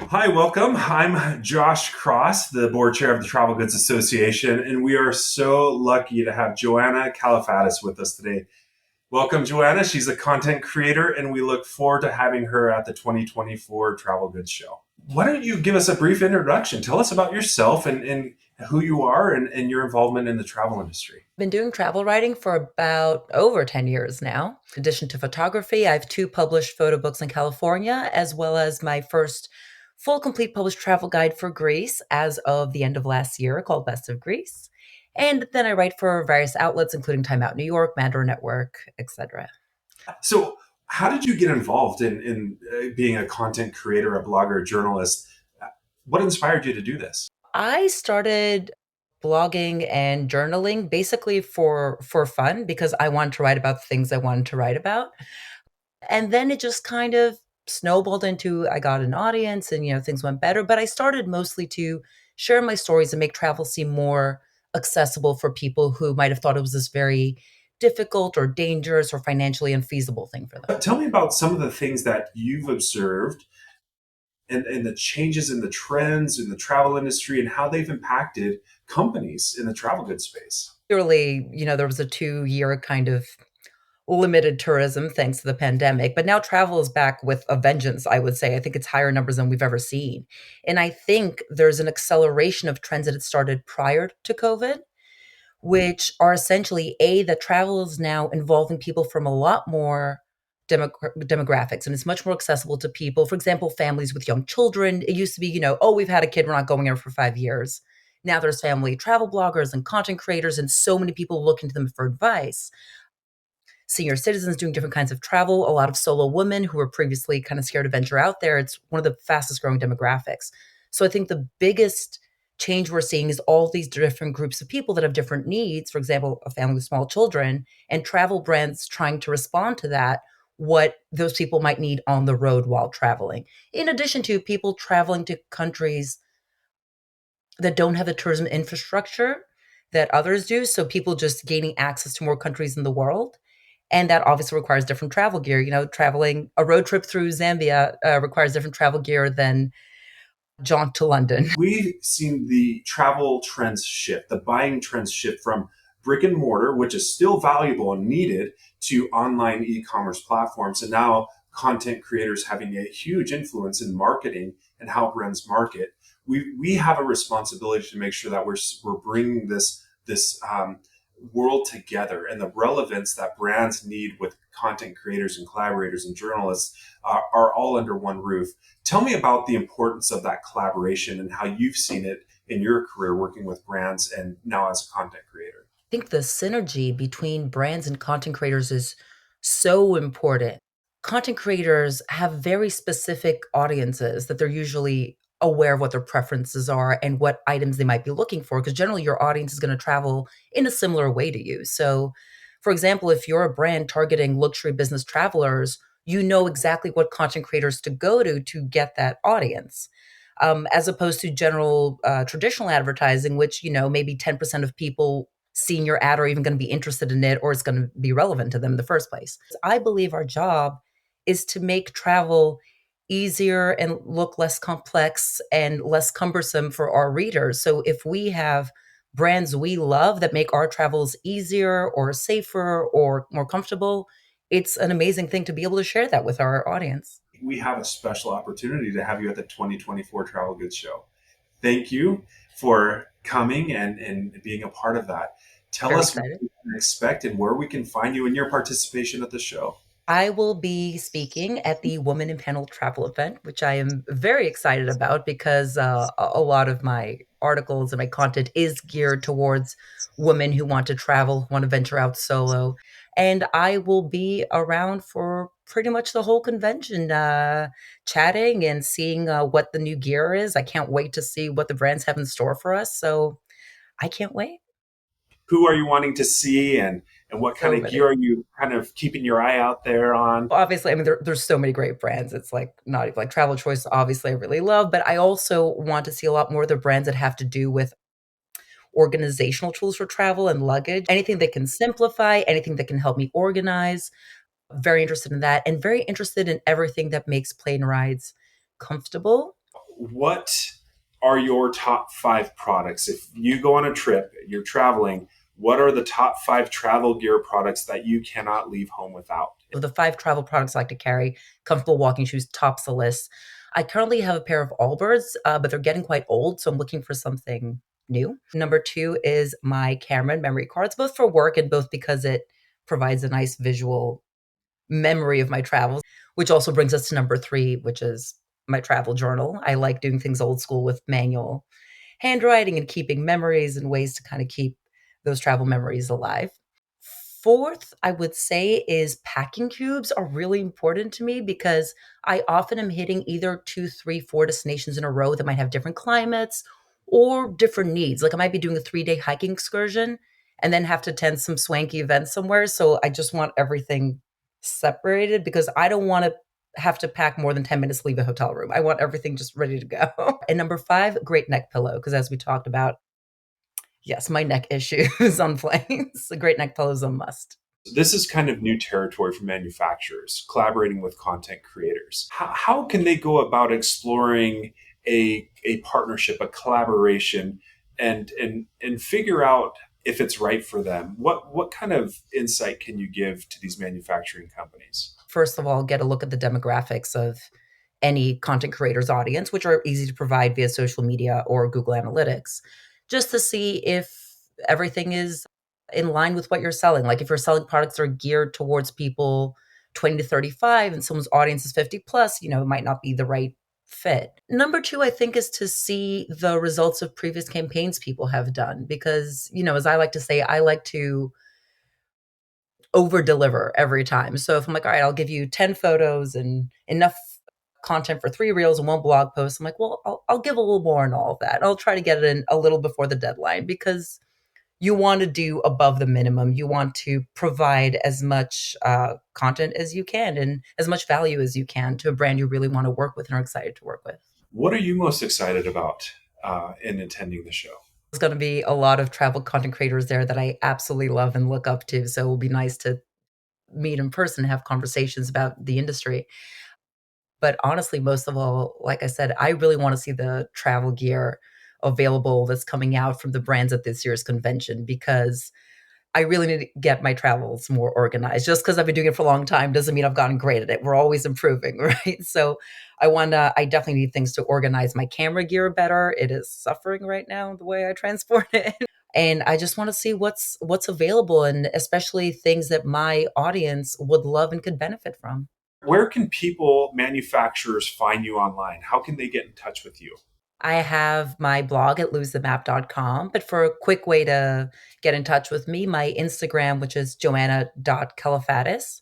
Hi, welcome. I'm Josh Cross, the board chair of the Travel Goods Association, and we are so lucky to have Joanna Kalafatis with us today. Welcome, Joanna. She's a content creator, and we look forward to having her at the 2024 Travel Goods Show. Why don't you give us a brief introduction? Tell us about yourself and who you are and your involvement in the travel industry. Been doing travel writing for about over 10 years now. In addition to photography, I have two published photo books in California, as well as my first full complete published travel guide for Greece as of the end of last year called Best of Greece. And then I write for various outlets, including Time Out New York, Mandarin Network, etc. So, how did you get involved in being a content creator, a blogger, a journalist? What inspired you to do this? I started blogging and journaling basically for fun because I wanted to write about the things I wanted to write about. And then it just kind of snowballed into I got an audience and things went better, but I started mostly to share my stories and make travel seem more accessible for people who might have thought it was this very difficult or dangerous or financially unfeasible thing for them. Tell me about some of the things that you've observed and the changes in the trends in the travel industry and how they've impacted companies in the travel goods space. Clearly, there was a 2-year kind of limited tourism thanks to the pandemic, but now travel is back with a vengeance, I would say. I think it's higher numbers than we've ever seen. And I think there's an acceleration of trends that had started prior to COVID, which are essentially that travel is now involving people from a lot more demographics, and it's much more accessible to people. For example, families with young children. It used to be, oh, we've had a kid, we're not going there for 5 years. Now there's family travel bloggers and content creators, and so many people looking to them for advice. Senior citizens doing different kinds of travel, a lot of solo women who were previously kind of scared to venture out there. It's one of the fastest growing demographics. So I think the biggest change we're seeing is all these different groups of people that have different needs. For example, a family with small children, and travel brands trying to respond to that, what those people might need on the road while traveling. In addition to people traveling to countries that don't have the tourism infrastructure that others do. So people just gaining access to more countries in the world. And that obviously requires different travel gear. Traveling a road trip through Zambia requires different travel gear than jaunt to London. We've seen the travel trends shift, the buying trends shift from brick and mortar, which is still valuable and needed, to online e-commerce platforms, and now content creators having a huge influence in marketing and how brands market. We have a responsibility to make sure that we're bringing this world together, and the relevance that brands need with content creators and collaborators and journalists are all under one roof. Tell me about the importance of that collaboration and how you've seen it in your career working with brands and now as a content creator. I think the synergy between brands and content creators is so important. Content creators have very specific audiences that they're usually aware of what their preferences are and what items they might be looking for, because generally your audience is going to travel in a similar way to you. So, for example, if you're a brand targeting luxury business travelers, you know exactly what content creators to go to get that audience. As opposed to general traditional advertising, which, maybe 10% of people seeing your ad are even going to be interested in it or it's going to be relevant to them in the first place. I believe our job is to make travel easier and look less complex and less cumbersome for our readers. So if we have brands we love that make our travels easier or safer or more comfortable, it's an amazing thing to be able to share that with our audience. We have a special opportunity to have you at the 2024 Travel Goods Show. Thank you for coming and being a part of that. Tell Very us what excited. we can expect and where we can find you in your participation at the show. I will be speaking at the Woman in Panel Travel event, which I am very excited about because a lot of my articles and my content is geared towards women who want to travel, who want to venture out solo. And I will be around for pretty much the whole convention, chatting and seeing what the new gear is. I can't wait to see what the brands have in store for us. So I can't wait. Who are you wanting to see and what kind So of gear many. are you kind of keeping your eye out there on? Obviously, I mean, there's so many great brands. It's like not even like Travel Choice, obviously, I really love, but I also want to see a lot more of the brands that have to do with organizational tools for travel and luggage. Anything that can simplify, anything that can help me organize. Very interested in that and very interested in everything that makes plane rides comfortable. what are your top five products? If you go on a trip, you're traveling, what are the top five travel gear products that you cannot leave home without? Of the five travel products I like to carry, comfortable walking shoes tops the list. I currently have a pair of Allbirds, but they're getting quite old, so I'm looking for something new. Number two is my camera and memory cards, both for work and both because it provides a nice visual memory of my travels, which also brings us to number three, which is my travel journal. I like doing things old school with manual handwriting and keeping memories and ways to kind of keep those travel memories alive. Fourth, I would say is packing cubes are really important to me because I often am hitting either two, three, four destinations in a row that might have different climates or different needs. Like I might be doing a 3-day hiking excursion and then have to attend some swanky events somewhere. So I just want everything separated because I don't want to have to pack more than 10 minutes to leave a hotel room. I want everything just ready to go. And number five, great neck pillow. Because as we talked about, yes, my neck issues on planes. A great neck pillow is a must. This is kind of new territory for manufacturers, collaborating with content creators. How can they go about exploring a partnership, a collaboration, and figure out if it's right for them? What kind of insight can you give to these manufacturing companies? First of all, get a look at the demographics of any content creator's audience, which are easy to provide via social media or Google Analytics, just to see if everything is in line with what you're selling. Like if you're selling products that are geared towards people 20 to 35 and someone's audience is 50 plus, it might not be the right fit. Number two, I think, is to see the results of previous campaigns people have done because, as I like to say, I like to over deliver every time. So if I'm like, all right, I'll give you 10 photos and enough content for 3 reels and one blog post, I'm like, well, I'll give a little more and all of that. I'll try to get it in a little before the deadline because you want to do above the minimum. You want to provide as much content as you can and as much value as you can to a brand you really want to work with and are excited to work with. What are you most excited about in attending the show? There's going to be a lot of travel content creators there that I absolutely love and look up to. So it will be nice to meet in person and have conversations about the industry. But honestly, most of all, like I said, I really want to see the travel gear available that's coming out from the brands at this year's convention because I really need to get my travels more organized. Just because I've been doing it for a long time doesn't mean I've gotten great at it. We're always improving, right? So I definitely need things to organize my camera gear better. It is suffering right now the way I transport it. And I just want to see what's available and especially things that my audience would love and could benefit from. Where can people, manufacturers, find you online? How can they get in touch with you? I have my blog at losethemap.com, but for a quick way to get in touch with me, my Instagram, which is joanna.kalafatis.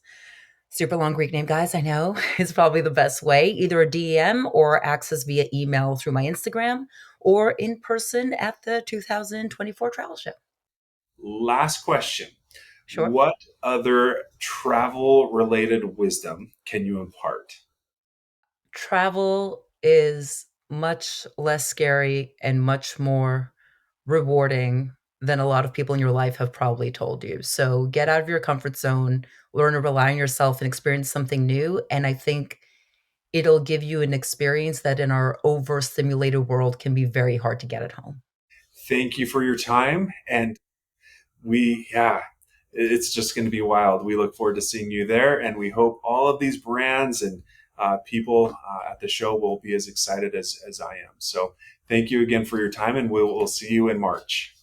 Super long Greek name, guys, I know, is probably the best way. Either a DM or access via email through my Instagram or in person at the 2024 travel show. Last question. Sure. What other travel related wisdom can you impart? Travel is much less scary and much more rewarding than a lot of people in your life have probably told you. So get out of your comfort zone, learn to rely on yourself and experience something new. And I think it'll give you an experience that in our overstimulated world can be very hard to get at home. Thank you for your time. And yeah, it's just going to be wild. We look forward to seeing you there. And we hope all of these brands and people at the show will be as excited as I am. So thank you again for your time, and we'll see you in March.